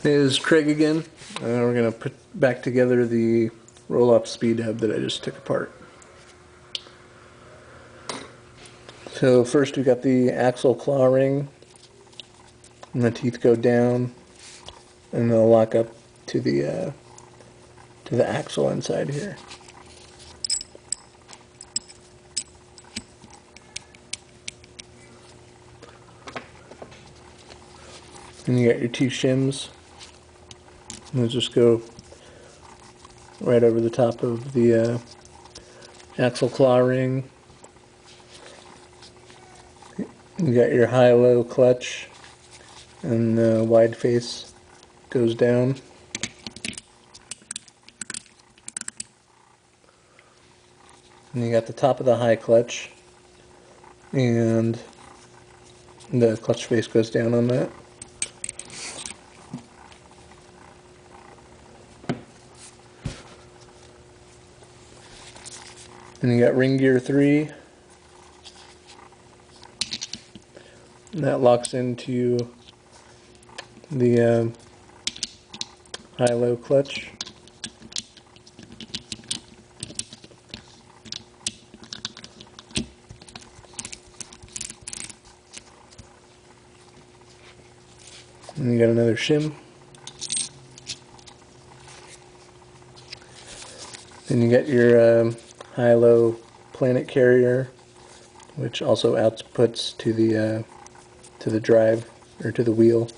Hey, this is Craig again. We're going to put back together the Rohloff Speedhub that I just took apart. So first we got the axle claw ring, and the teeth go down, and they'll lock up to the axle inside here. And you got your two shims. And they'll just go right over the top of the axle claw ring. You got your high-low clutch, and the wide face goes down. And you got the top of the high clutch, and the clutch face goes down on that. And you got ring gear 3, and that locks into the high-low clutch. And you got another shim. Then you got your high-low planet carrier, which also outputs to the drive, or to the wheel.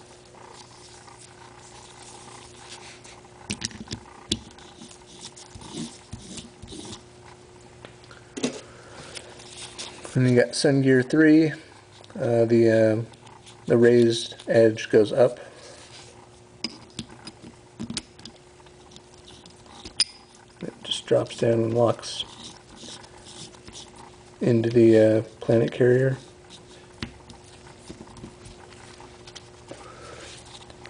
And you got sun gear 3. The raised edge goes up. It just drops down and locks into the planet carrier.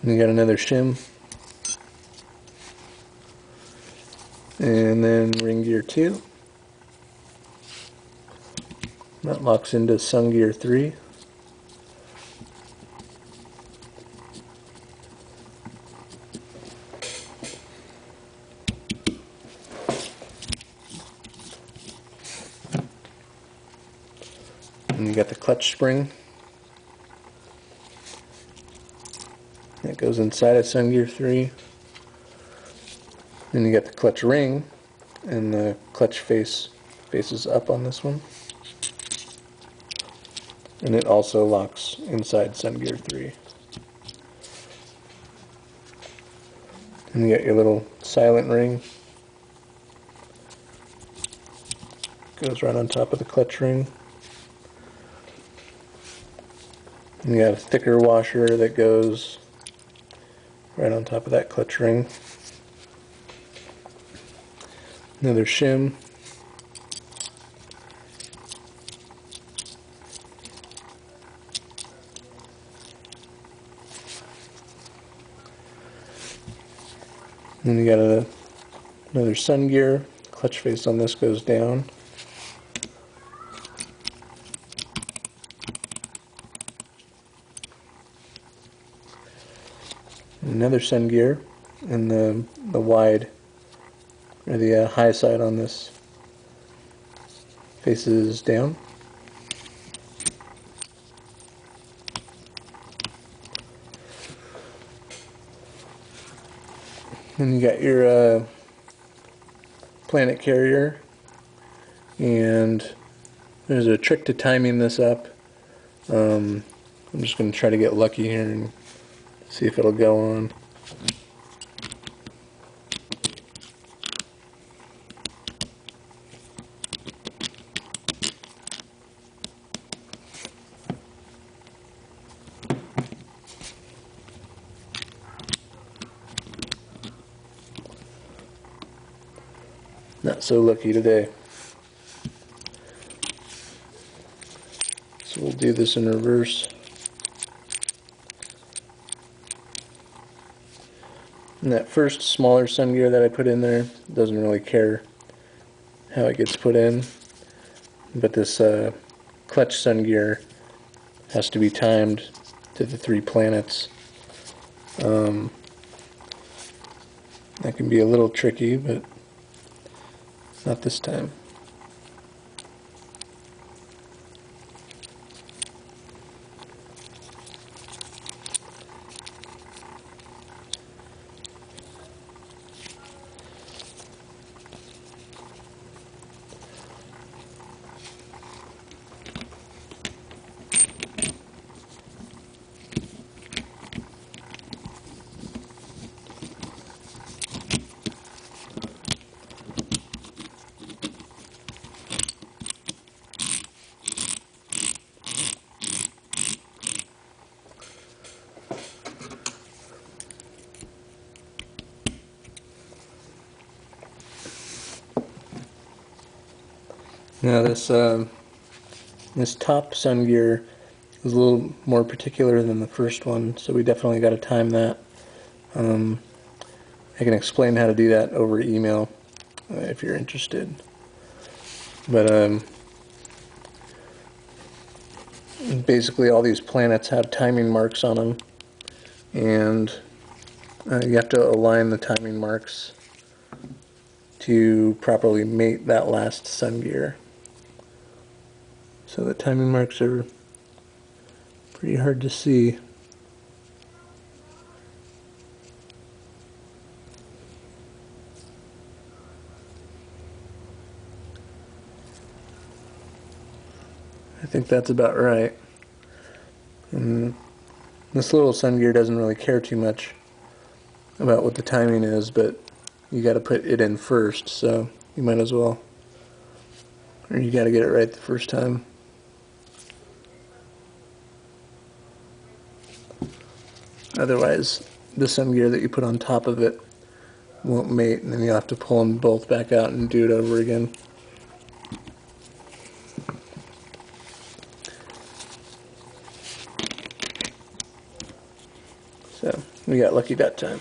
And you got another shim. And then ring gear 2. That locks into sun gear 3. And you got the clutch spring. That goes inside of sun gear 3. Then you got the clutch ring, and the clutch face faces up on this one. And it also locks inside sun gear 3. And you got your little silent ring. Goes right on top of the clutch ring. And you got a thicker washer that goes right on top of that clutch ring. Another shim. Then you got another sun gear. Clutch face on this goes down. Another sun gear, and the wide, or the high side on this faces down. And you got your planet carrier, and there's a trick to timing this up. I'm just going to try to get lucky here and see if it'll go on. Not so lucky today. So we'll do this in reverse. And that first smaller sun gear that I put in there doesn't really care how it gets put in, but this clutch sun gear has to be timed to the 3 planets. That can be a little tricky, but not this time. Now this top sun gear is a little more particular than the first one, so we definitely got to time that. I can explain how to do that over email if you're interested. But basically all these planets have timing marks on them, and you have to align the timing marks to properly mate that last sun gear. So the timing marks are pretty hard to see. I think that's about right. And this little sun gear doesn't really care too much about what the timing is, but you got to put it in first, so you might as well. Or you got to get it right the first time. Otherwise, the sun gear that you put on top of it won't mate, and then you'll have to pull them both back out and do it over again. So, we got lucky that time.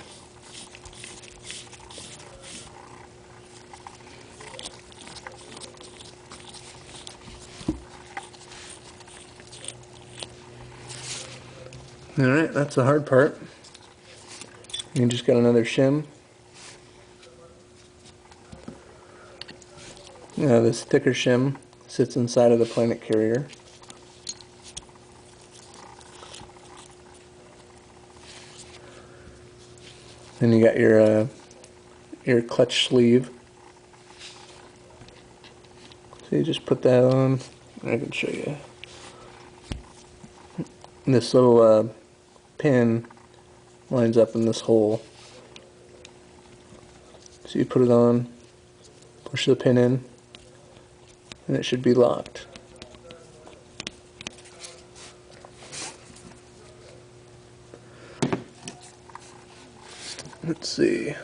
Alright, that's the hard part. You just got another shim. Now this thicker shim sits inside of the planet carrier. Then you got your clutch sleeve. So you just put that on. I can show you. This little pin lines up in this hole. So you put it on, push the pin in, and it should be locked. Let's see.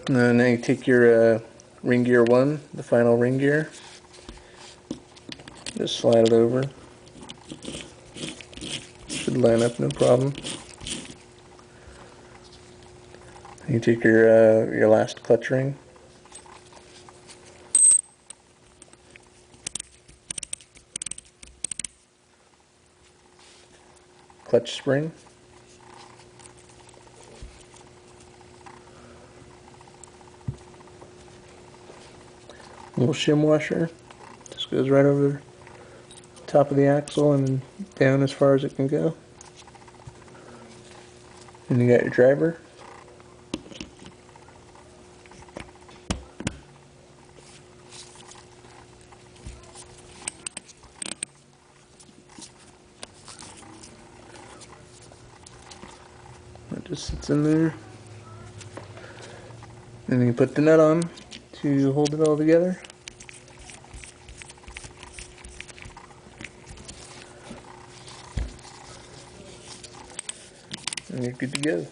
Now you take your ring gear 1, the final ring gear, just slide it over. Should line up no problem. You take your last clutch ring, clutch spring, little shim washer, just goes right over the top of the axle and down as far as it can go. And you got your driver. It just sits in there. And then you put the nut on to hold it all together. And you're good to go.